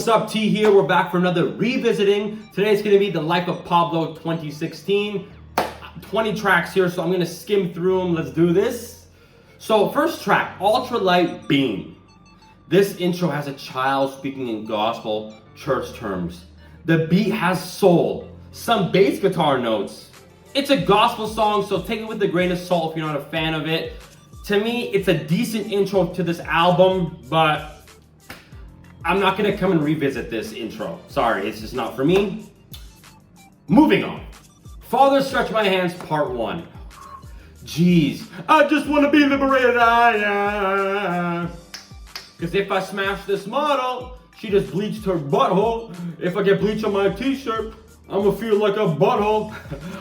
What's up, T here? We're back for another revisiting. Today's gonna be the Life of Pablo 2016. 20 tracks here, so I'm gonna skim through them. Let's do this. So first track, Ultralight Beam. This intro has a child speaking in gospel church terms. The beat has soul, some bass guitar notes. It's a gospel song, so take it with a grain of salt if you're not a fan of it. To me, it's a decent intro to this album, but I'm not gonna come and revisit this intro. Sorry, it's just not for me. Moving on. Father Stretch My Hands, part 1. Jeez, I just wanna be liberated, Cause if I smash this model, she just bleached her butthole. If I get bleach on my t-shirt, I'ma feel like a butthole.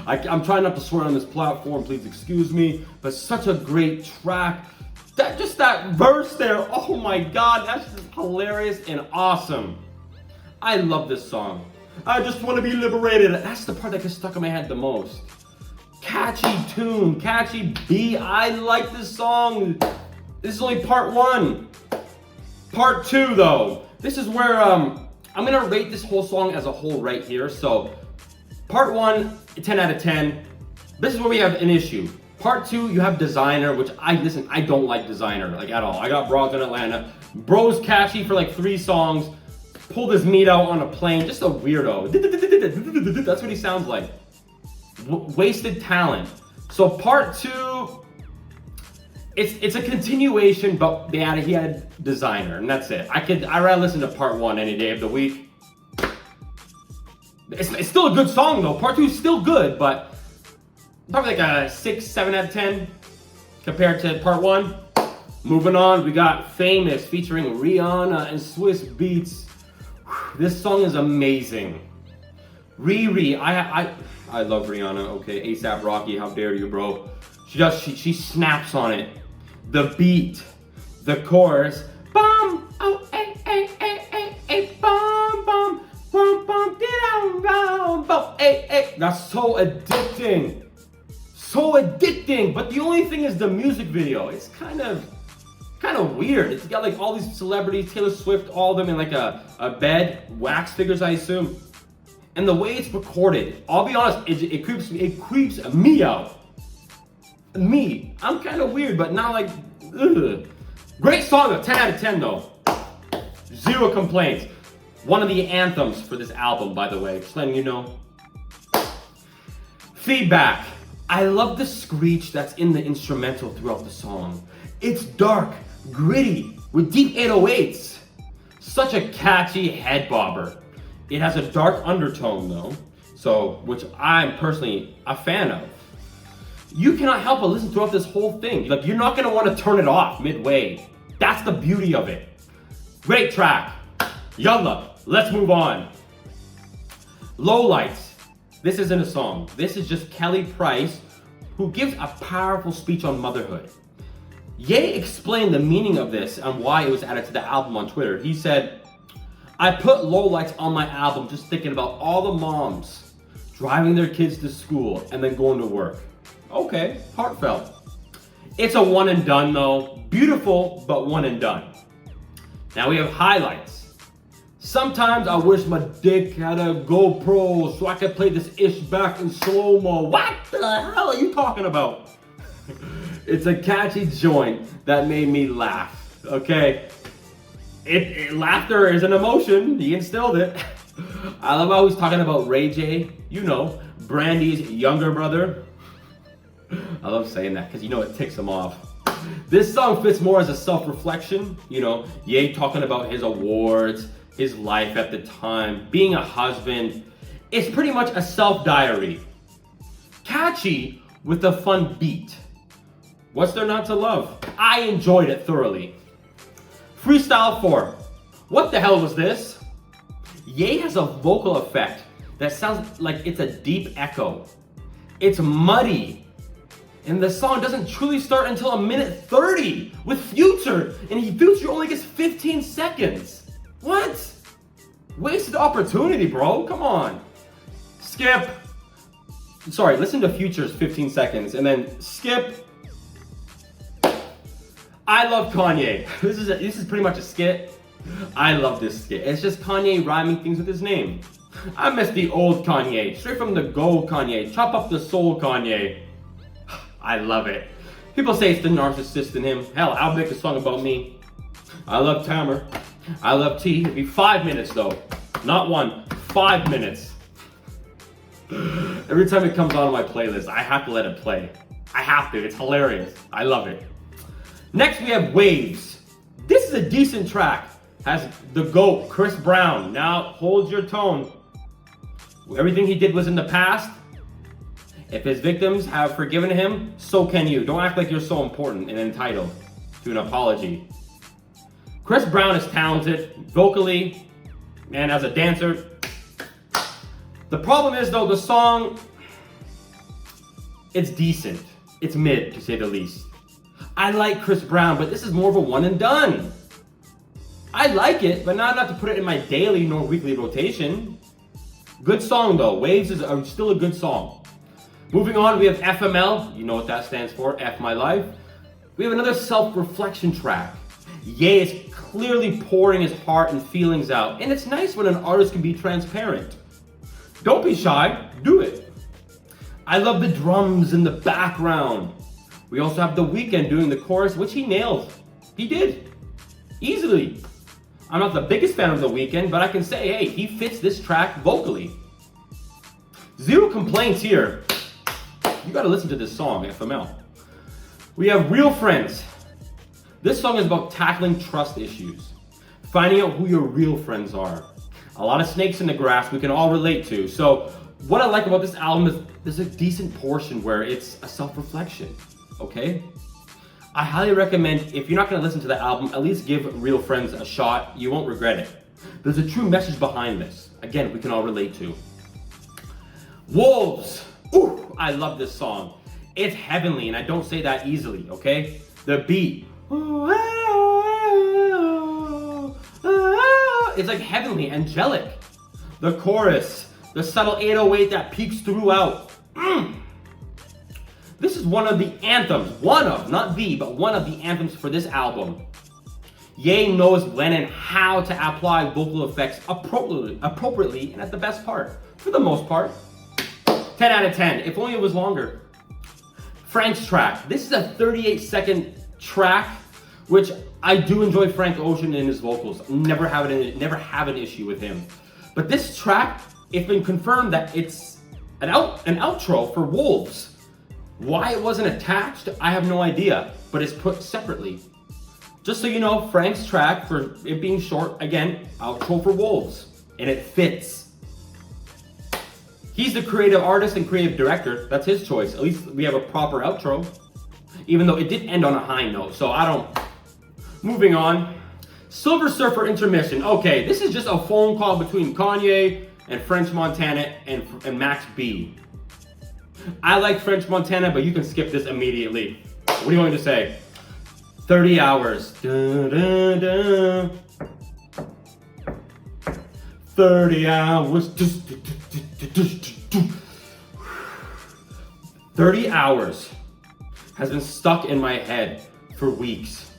I'm trying not to swear on this platform, please excuse me, but such a great track. That verse there, oh my God, that's just hilarious and awesome. I love this song. I just want to be liberated. That's the part that gets stuck in my head the most. Catchy tune, catchy beat. I like this song. This is only part 1. Part 2 though. This is where I'm gonna rate this whole song as a whole right here. So part 1, 10 out of 10. This is where we have an issue. Part 2, you have Designer, which I don't like Designer, like at all. I got Broads in Atlanta. Bro's catchy for like 3 songs. Pulled his meat out on a plane, just a weirdo. That's what he sounds like. Wasted talent. So part 2, it's a continuation, but he had Designer, and that's it. I'd rather listen to part 1 any day of the week. It's still a good song though. Part 2 is still good, but probably like a 6, 7 out of 10 compared to part 1. Moving on, we got Famous featuring Rihanna and Swiss Beats. This song is amazing. Riri, I love Rihanna. Okay, ASAP Rocky, how dare you, bro? She snaps on it. The beat, the chorus, bum, oh, ay, ay, ay, ay, ay, bum, bum, bum, bum, get out, bum, bum, ay, ay. That's so addicting. So addicting, but the only thing is the music video. It's kind of weird. It's got like all these celebrities, Taylor Swift, all of them in like a bed, wax figures, I assume. And the way it's recorded, I'll be honest, it creeps me out. Me, I'm kind of weird, but not like, ugh. Great song though, 10 out of 10 though. 0 complaints. One of the anthems for this album, by the way, just letting you know. Feedback. I love the screech that's in the instrumental throughout the song. It's dark, gritty, with deep 808s. Such a catchy head bobber. It has a dark undertone though, which I'm personally a fan of. You cannot help but listen throughout this whole thing. Like, you're not gonna wanna turn it off midway. That's the beauty of it. Great track. Yalla, let's move on. Lowlights. This isn't a song. This is just Kelly Price, who gives a powerful speech on motherhood. Ye explained the meaning of this and why it was added to the album on Twitter. He said, I put lowlights on my album just thinking about all the moms driving their kids to school and then going to work. Okay, heartfelt. It's a one and done though. Beautiful, but one and done. Now we have highlights. Sometimes I wish my dick had a GoPro so I could play this ish back in slow-mo. What the hell are you talking about? It's a catchy joint that made me laugh, okay? Laughter is an emotion, he instilled it. I love how he's talking about Ray J, you know, Brandy's younger brother. I love saying that because it ticks him off. This song fits more as a self-reflection, Ye talking about his awards, his life at the time, being a husband. It's pretty much a self-diary. Catchy with a fun beat. What's there not to love? I enjoyed it thoroughly. Freestyle 4. What the hell was this? Ye has a vocal effect that sounds like it's a deep echo. It's muddy. And the song doesn't truly start until 1:30 with Future, and Future only gets 15 seconds. What? Wasted opportunity, bro. Come on. Skip. Sorry, listen to Future's 15 seconds and then skip. I love Kanye. This is pretty much a skit. I love this skit. It's just Kanye rhyming things with his name. I miss the old Kanye, straight from the gold Kanye, chop up the soul Kanye. I love it. People say it's the narcissist in him. Hell, I'll make a song about me. I love Tamer. I love T. It'd be 5 minutes though. Not 1, 5 minutes. Every time it comes on my playlist, I have to let it play. I have to, it's hilarious. I love it. Next we have Waves. This is a decent track. Has the GOAT, Chris Brown. Now hold your tone. Everything he did was in the past. If his victims have forgiven him, so can you. Don't act like you're so important and entitled to an apology. Chris Brown is talented, vocally, and as a dancer. The problem is though, the song, it's decent. It's mid, to say the least. I like Chris Brown, but this is more of a one and done. I like it, but not enough to put it in my daily nor weekly rotation. Good song though. Waves is still a good song. Moving on, we have FML. You know what that stands for, F My Life. We have another self-reflection track. Ye is clearly pouring his heart and feelings out, and it's nice when an artist can be transparent. Don't be shy, do it. I love the drums in the background. We also have The Weeknd doing the chorus, which he nailed. He did, easily. I'm not the biggest fan of The Weeknd, but I can say, hey, he fits this track vocally. Zero complaints here. You gotta listen to this song, FML. We have Real Friends. This song is about tackling trust issues, finding out who your real friends are. A lot of snakes in the grass we can all relate to. So what I like about this album is there's a decent portion where it's a self-reflection, okay? I highly recommend, if you're not gonna listen to the album, at least give Real Friends a shot. You won't regret it. There's a true message behind this. Again, we can all relate to. Wolves. Ooh, I love this song. It's heavenly, and I don't say that easily, okay? The beat. It's like heavenly, angelic. The chorus, the subtle 808 that peaks throughout. This is one of the anthems, not the, but one of the anthems for this album. Ye knows when and how to apply vocal effects appropriately and at the best part, for the most part. 10 out of 10, if only it was longer. Frank's track. This is a 38-second track, which I do enjoy Frank Ocean in his vocals. Never have an issue with him. But this track, it's been confirmed that it's an outro for Wolves. Why it wasn't attached, I have no idea, but it's put separately. Just so you know, Frank's track, for it being short, again, outro for Wolves, and it fits. He's the creative artist and creative director. That's his choice. At least we have a proper outro, even though it did end on a high note, so I don't. Moving on. Silver Surfer intermission. Okay, this is just a phone call between Kanye and French Montana and Max B. I like French Montana, but you can skip this immediately. What do you want me to say? 30 hours. Dun, dun, dun. 30 hours. 30 hours has been stuck in my head for weeks.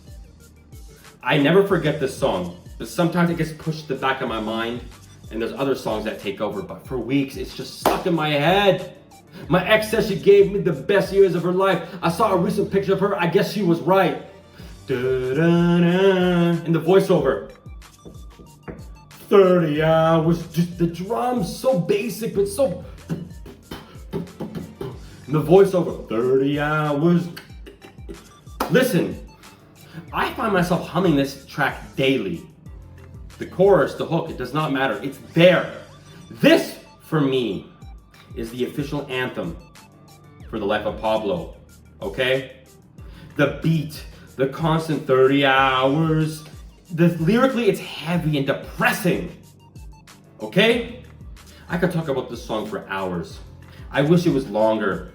I never forget this song, but sometimes it gets pushed to the back of my mind, and there's other songs that take over, but for weeks it's just stuck in my head. My ex said she gave me the best years of her life. I saw a recent picture of her, I guess she was right. Da-da-da. And the voiceover. 30 hours, just the drums, so basic, but so... And the voiceover, 30 hours. Listen, I find myself humming this track daily. The chorus, the hook, it does not matter, it's there. This, for me, is the official anthem for the life of Pablo, okay? The beat, the constant 30 hours, lyrically it's heavy and depressing, okay? I could talk about this song for hours. I wish it was longer.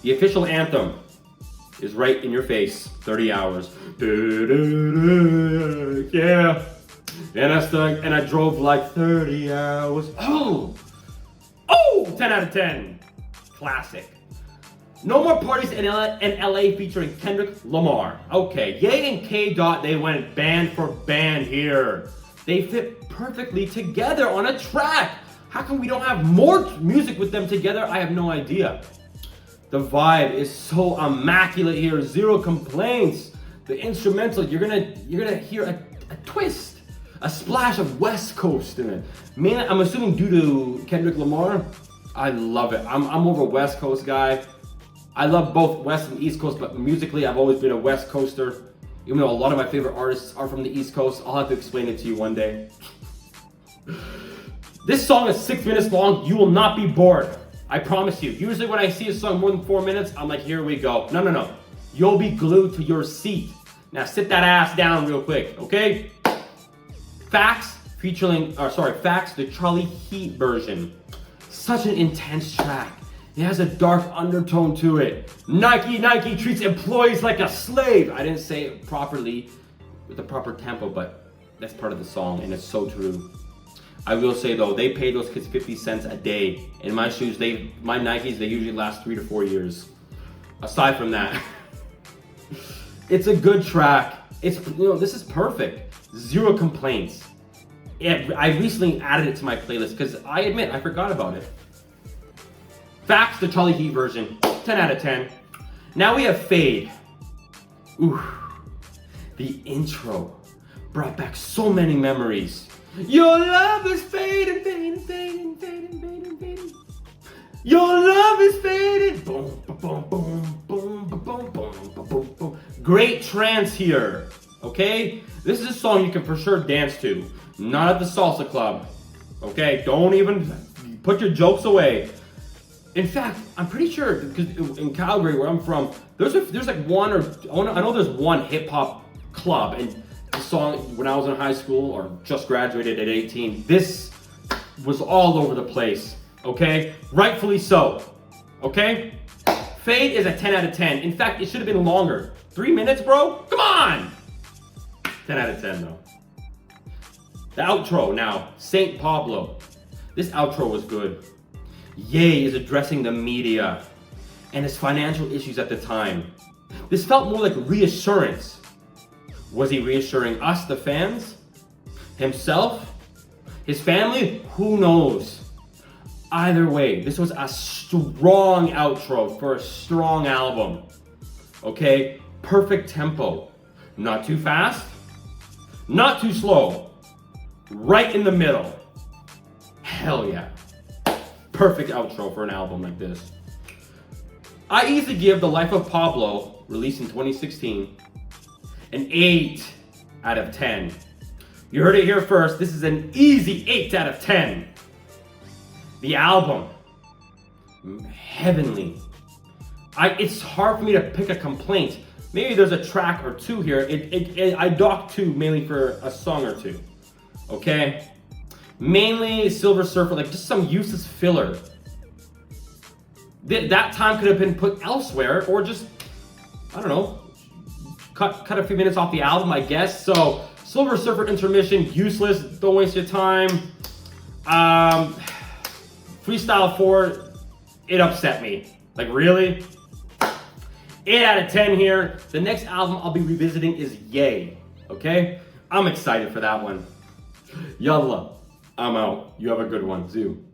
The official anthem is right in your face, 30 hours. Yeah, and I drove like 30 hours. Oh, 10 out of 10, classic. No More Parties in LA featuring Kendrick Lamar. Okay, Ye and K Dot, they went band for band here. They fit perfectly together on a track. How come we don't have more music with them together? I have no idea. The vibe is so immaculate here, zero complaints. The instrumental, you're gonna hear a twist, a splash of West Coast in it. Mainly, I'm assuming due to Kendrick Lamar. I love it. I'm more of a West Coast guy. I love both West and East Coast, but musically, I've always been a West Coaster. Even though a lot of my favorite artists are from the East Coast, I'll have to explain it to you one day. This song is 6 minutes long. You will not be bored. I promise you. Usually when I see a song more than 4 minutes, I'm like, here we go. No. You'll be glued to your seat. Now sit that ass down real quick, okay? Facts, the Charlie Heat version. Such an intense track. It has a dark undertone to it. Nike treats employees like a slave. I didn't say it properly with the proper tempo, but that's part of the song, and it's so true. I will say though, they pay those kids 50 cents a day. In my shoes, my Nikes, they usually last 3 to 4 years. Aside from that, it's a good track. This is perfect. Zero complaints. I recently added it to my playlist because I admit I forgot about it. Facts, the Charlie Heat version, 10 out of 10. Now we have Fade. Ooh, the intro brought back so many memories. Your love is fading, fading, fading, fading, fading, fading. Your love is fading. Boom, boom, boom, boom, boom, boom, boom, boom, boom. Great trance here, okay? This is a song you can for sure dance to. Not at the salsa club, okay? Don't even put your jokes away. In fact, I'm pretty sure, because in Calgary, where I'm from, there's like I know there's one hip hop club, and the song, when I was in high school or just graduated at 18, this was all over the place, okay? Rightfully so, okay? Fade is a 10 out of 10. In fact, it should have been longer. 3 minutes, bro? Come on! 10 out of 10, though. The outro now, St. Pablo. This outro was good. Ye is addressing the media and his financial issues at the time. This felt more like reassurance. Was he reassuring us, the fans? Himself? His family? Who knows? Either way, this was a strong outro for a strong album. Okay? Perfect tempo. Not too fast, not too slow. Right in the middle. Hell yeah. Perfect outro for an album like this. I easily give The Life of Pablo, released in 2016, an 8 out of 10. You heard it here first. This is an easy 8 out of 10. The album, heavenly. It's hard for me to pick a complaint. Maybe there's a track or two here. I docked 2 mainly for a song or two. Okay? Mainly Silver Surfer, like just some useless filler. That time could have been put elsewhere, or just, I don't know, cut a few minutes off the album, I guess. So, Silver Surfer intermission, useless, don't waste your time. Freestyle 4, it upset me. Like, really? 8 out of 10 here. The next album I'll be revisiting is Ye, okay? I'm excited for that one. Yallah, I'm out. You have a good one. Zoo.